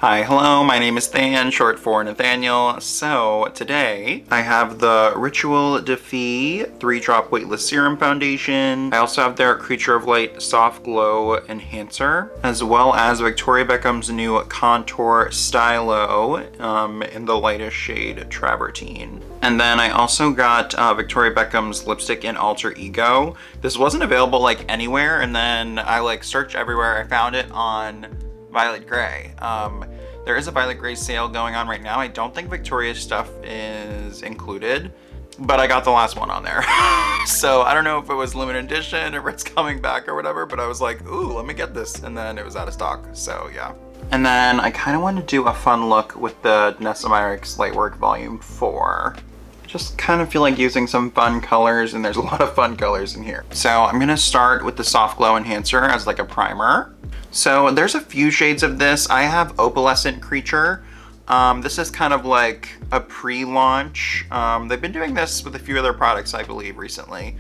Hi, hello, my name is Than, short for Nathaniel. So today I have the Rituel De Fille 3-drop weightless serum foundation. I also have their Creature of Light Soft Glow Enhancer, as well as Victoria Beckham's new contour Stylo in the lightest shade Travertine. And then I also got Victoria Beckham's lipstick in Alter Ego. This wasn't available like anywhere, and then I searched everywhere. I found it on Violet Grey. There is a Violet Grey sale going on right now. I don't think Victoria's stuff is included, but I got the last one on there. So I don't know if it was limited edition or it's coming back or whatever, but I was like, ooh, let me get this. And then it was out of stock, so yeah. And then I kind of want to do a fun look with the Danessa Myricks Lightwork Volume 4. Just kind of feel like using some fun colors, and there's a lot of fun colors in here. So I'm gonna start with the Soft Glow Enhancer as like a primer. So there's a few shades of this. I have Opalescent Creature. This is kind of like a pre-launch. They've been doing this with a few other products, I believe, recently,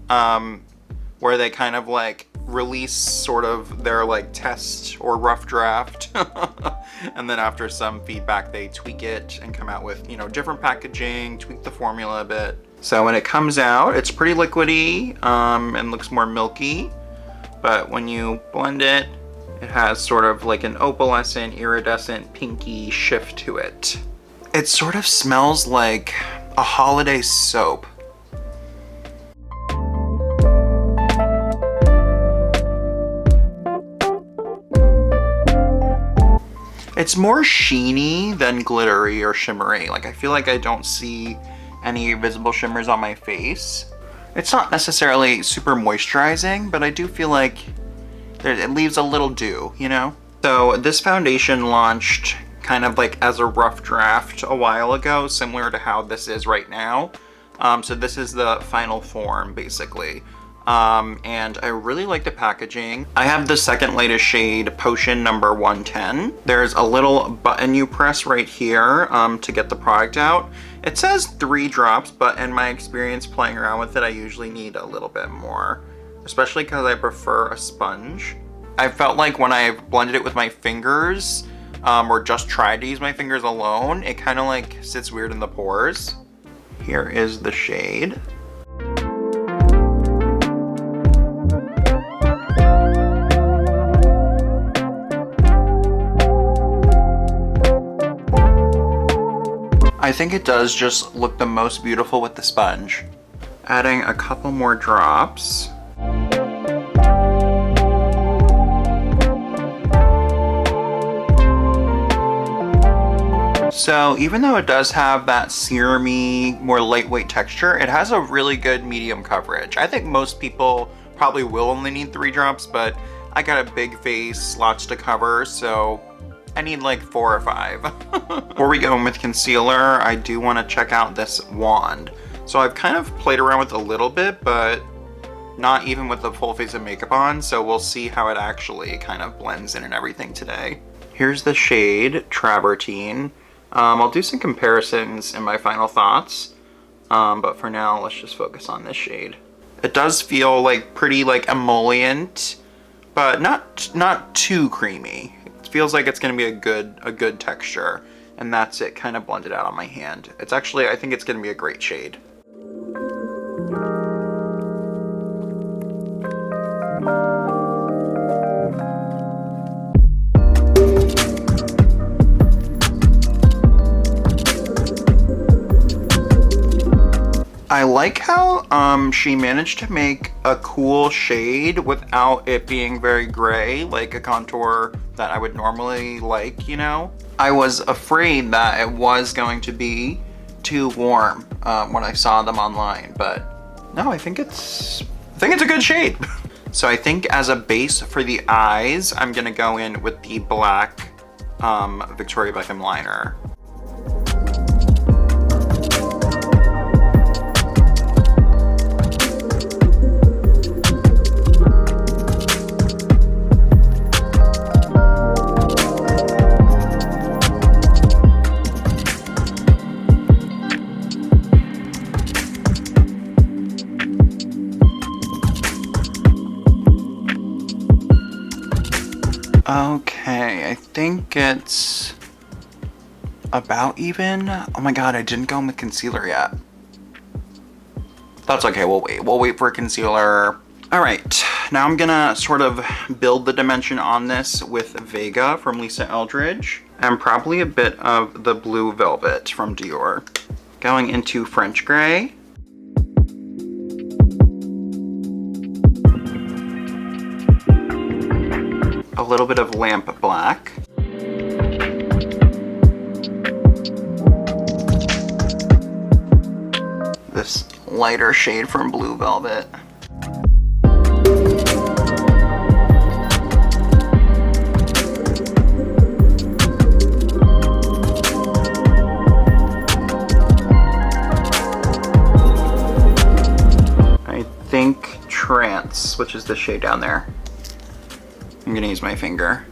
where they kind of like release sort of their like test or rough draft. And then after some feedback, they tweak it and come out with, you know, different packaging, tweak the formula a bit. So when it comes out, it's pretty liquidy and looks more milky. But when you blend it, it has sort of like an opalescent, iridescent, pinky shift to it. It sort of smells like a holiday soap. It's more sheeny than glittery or shimmery. Like, I feel like I don't see any visible shimmers on my face. It's not necessarily super moisturizing, but I do feel like it leaves a little dew, you know? So this foundation launched kind of like as a rough draft a while ago, similar to how this is right now. So this is the final form, basically. And I really like the packaging. I have the second latest shade, Potion number 110. There's a little button you press right here to get the product out. It says 3 drops, but in my experience playing around with it, I usually need a little bit more, especially because I prefer a sponge. I felt like when I've blended it with my fingers, or just tried to use my fingers alone, it kind of like sits weird in the pores. Here is the shade. I think it does just look the most beautiful with the sponge. Adding a couple more drops. So even though it does have that serum-y, more lightweight texture, it has a really good medium coverage. I think most people probably will only need 3 drops, but I got a big face, lots to cover, so I need like 4 or 5. Before we go in with concealer, I do want to check out this wand. So I've kind of played around with it a little bit, but not even with the full face of makeup on, so we'll see how it actually kind of blends in and everything today. Here's the shade, Travertine. I'll do some comparisons in my final thoughts, but for now, let's just focus on this shade. It does feel like pretty like emollient, but not too creamy. It feels like it's gonna be a good texture, and that's it kind of blended out on my hand. It's actually, I think it's gonna be a great shade. I like how she managed to make a cool shade without it being very gray, like a contour that I would normally like, you know? I was afraid that it was going to be too warm when I saw them online, but no, I think it's a good shade. So I think as a base for the eyes, I'm gonna go in with the black Victoria Beckham liner. Okay, I think it's about even. Oh my god, I didn't go in with concealer yet. That's okay, we'll wait. We'll wait for concealer. All right, now I'm gonna sort of build the dimension on this with Vega from Lisa Eldridge, and probably a bit of the Blue Velvet from Dior. Going into French Gray. A little bit of Lamp Black. This lighter shade from Blue Velvet. I think Trance, which is the shade down there. I'm gonna use my finger.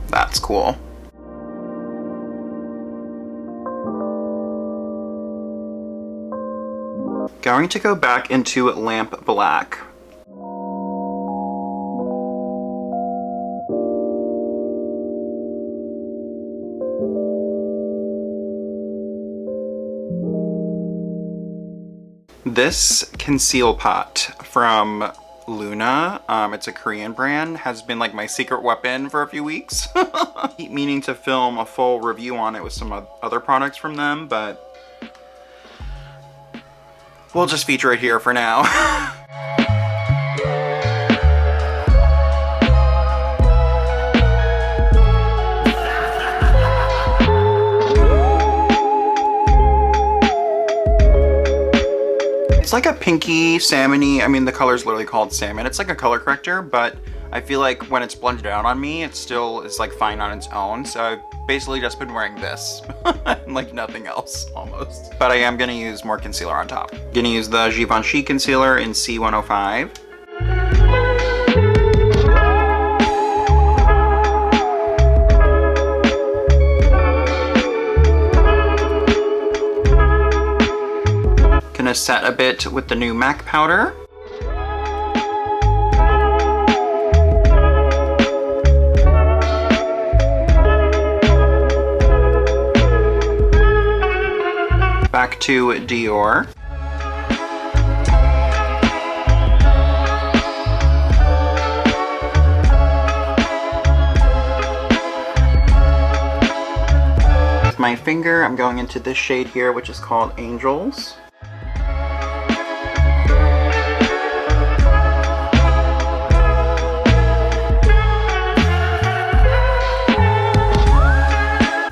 That's cool. Going to go back into Lamp Black. This conceal pot from Luna, it's a Korean brand, has been like my secret weapon for a few weeks. Keep meaning to film a full review on it with some other products from them, but we'll just feature it here for now. It's like a pinky, salmony. I mean, the color's literally called salmon. It's like a color corrector, but I feel like when it's blended out on me, it still is like fine on its own. So I've basically just been wearing this, like nothing else almost. But I am gonna use more concealer on top. Gonna use the Givenchy concealer in C105. Gonna set a bit with the new MAC powder. Back to Dior. With my finger, I'm going into this shade here, which is called Angels.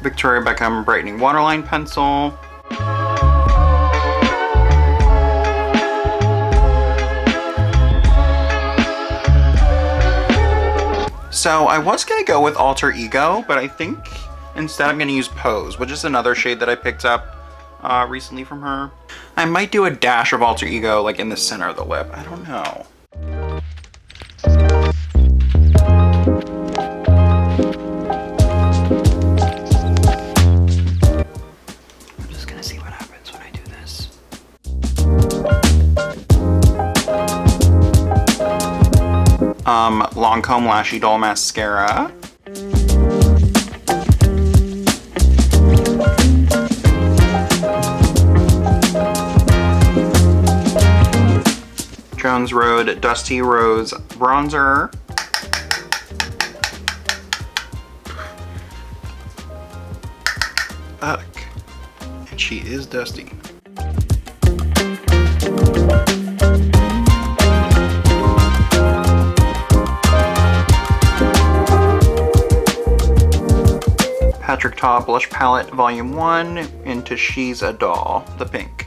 Victoria Beckham Brightening Waterline Pencil. So I was gonna go with Alter Ego, but I think instead I'm gonna use Pose, which is another shade that I picked up recently from her. I might do a dash of Alter Ego like in the center of the lip. I don't know. Lancome Lash Idole Mascara. Jones Road Dusty Rose Bronzer. Ugh. And she is dusty. Patrick Ta Blush Palette Volume 1 into She's a Doll, the pink.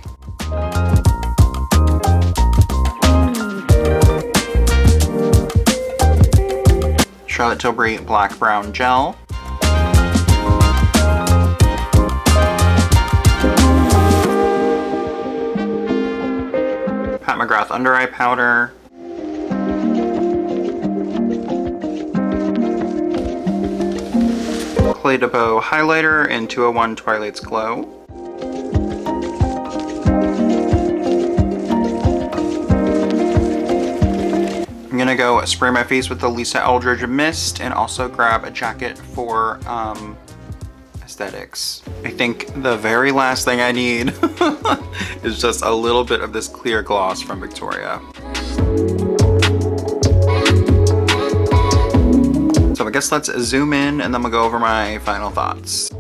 Charlotte Tilbury Black Brown Gel. Pat McGrath Under Eye Powder. Clay de Peau highlighter in 201 Twilight's Glow. I'm I'm gonna go spray my face with the Lisa Eldridge Mist and also grab a jacket for aesthetics. I think the very last thing I need is just a little bit of this clear gloss from Victoria. So I guess let's zoom in and then we'll go over my final thoughts.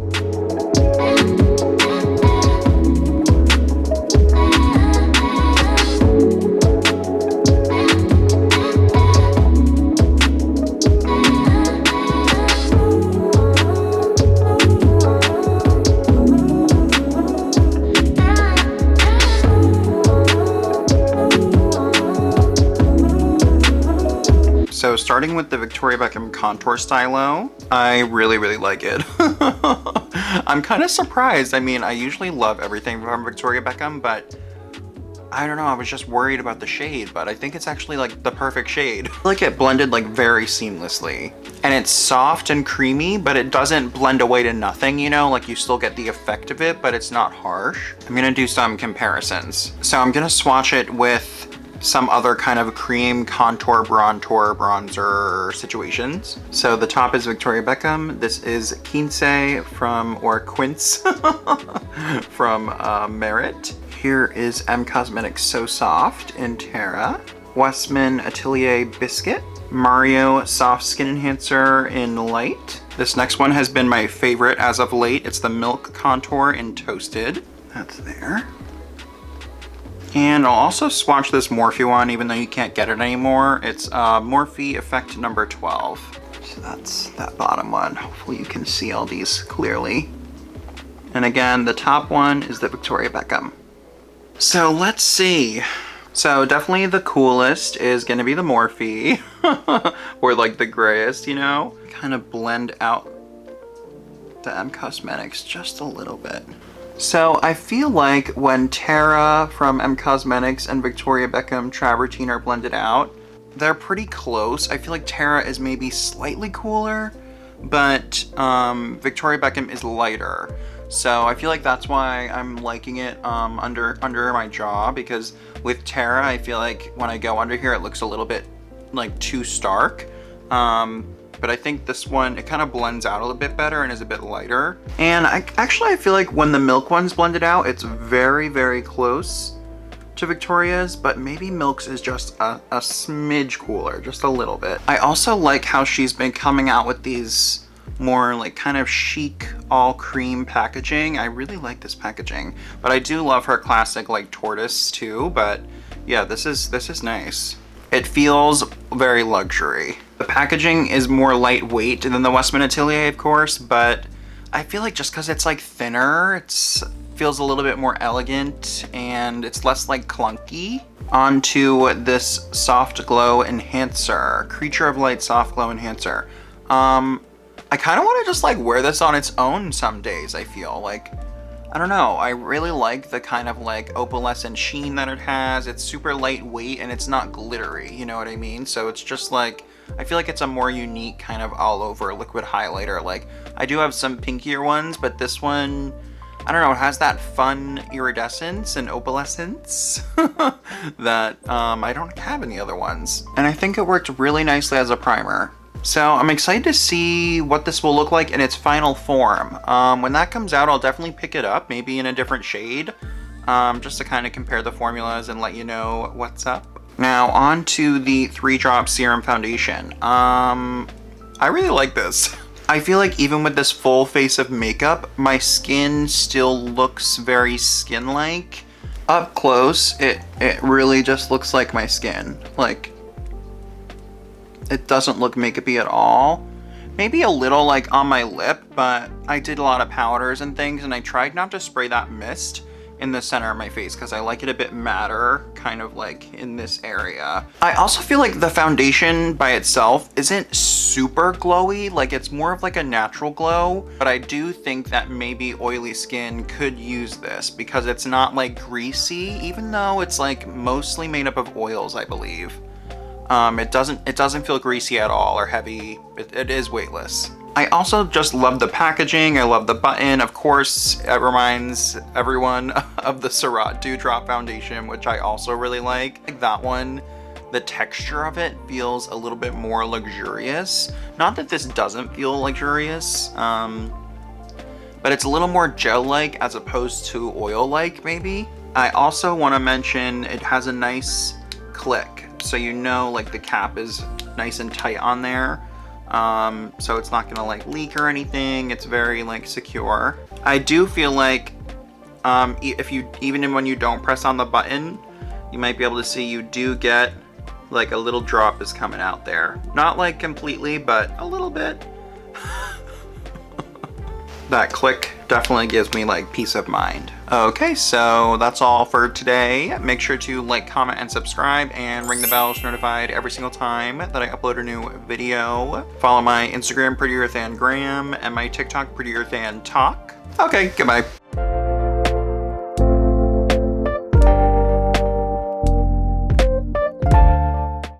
So starting with the Victoria Beckham Contour Stylo, I really like it. I'm kind of surprised. I mean, I usually love everything from Victoria Beckham, but I don't know, I was just worried about the shade, but I think it's actually like the perfect shade. I feel like it blended like very seamlessly. And it's soft and creamy, but it doesn't blend away to nothing, you know? Like you still get the effect of it, but it's not harsh. I'm gonna do some comparisons. So I'm gonna swatch it with some other kind of cream contour bronzer situations. So the top is Victoria Beckham. This is Quince from, or Quince from Merit. Here is M Cosmetics So Soft in Terra. Westman Atelier Biscuit. Mario Soft Skin Enhancer in Light. This next one has been my favorite as of late. It's the Milk Contour in Toasted. That's there. And I'll also swatch this Morphe one, even though you can't get it anymore. It's Morphe Effect number 12. So that's that bottom one. Hopefully you can see all these clearly. And again, the top one is the Victoria Beckham. So let's see. So definitely the coolest is gonna be the Morphe, or like the grayest, you know? Kind of blend out the M Cosmetics just a little bit. So I feel like when Terra from M Cosmetics and Victoria Beckham Travertine are blended out, they're pretty close. I feel like Terra is maybe slightly cooler, but Victoria Beckham is lighter. So I feel like that's why I'm liking it under my jaw, because with Terra, I feel like when I go under here, it looks a little bit like too stark. But I think this one, it kind of blends out a little bit better and is a bit lighter. And I feel like when the Milk one's blended out, it's very close to Victoria's, but maybe Milk's is just a smidge cooler, just a little bit. I also like how she's been coming out with these more like kind of chic all cream packaging. I really like this packaging, but I do love her classic like tortoise too. But yeah, this is nice. It feels very luxury. The packaging is more lightweight than the Westman Atelier, of course, but I feel like just because it's like thinner, it feels a little bit more elegant and it's less like clunky. Onto this Soft Glow Enhancer, Creature of Light Soft Glow Enhancer. I kind of want to just like wear this on its own some days, I feel like. I don't know, I really like the kind of like opalescent sheen that it has. It's super lightweight and it's not glittery, you know what I mean? So it's just like, I feel like it's a more unique kind of all over liquid highlighter. Like I do have some pinkier ones, but this one, I don't know, it has that fun iridescence and opalescence that I don't have any other ones. And I think it worked really nicely as a primer. So I'm excited to see what this will look like in its final form. When that comes out, I'll definitely pick it up, maybe in a different shade, just to kind of compare the formulas and let you know what's up. Now on to the 3-drop Serum Foundation. I really like this. I feel like even with this full face of makeup, my skin still looks very skin-like. Up close, it really just looks like my skin. Like, it doesn't look makeup-y at all. Maybe a little like on my lip, but I did a lot of powders and things, and I tried not to spray that mist in the center of my face because I like it a bit matter, kind of like in this area. I also feel like the foundation by itself isn't super glowy, like it's more of like a natural glow, but I do think that maybe oily skin could use this because it's not like greasy, even though it's like mostly made up of oils, I believe. It doesn't feel greasy at all or heavy. It is weightless. I also just love the packaging. I love the button. Of course, it reminds everyone of the Surat Dewdrop foundation, which I also really like. That one the texture of it feels a little bit more luxurious. Not that this doesn't feel luxurious, but it's a little more gel-like as opposed to oil-like maybe. I also want to mention it has a nice click, so you know like the cap is nice and tight on there. So it's not gonna like leak or anything. It's very like secure. I do feel like if you, even when you don't press on the button, you might be able to see you do get like a little drop is coming out there. Not like completely, but a little bit. That click definitely gives me like peace of mind. Okay, so that's all for today. Make sure to like, comment, and subscribe, and ring the bell so notified every single time that I upload a new video. Follow my Instagram, Prettier Than Graham, and my TikTok, Prettier Than Talk. Okay, goodbye.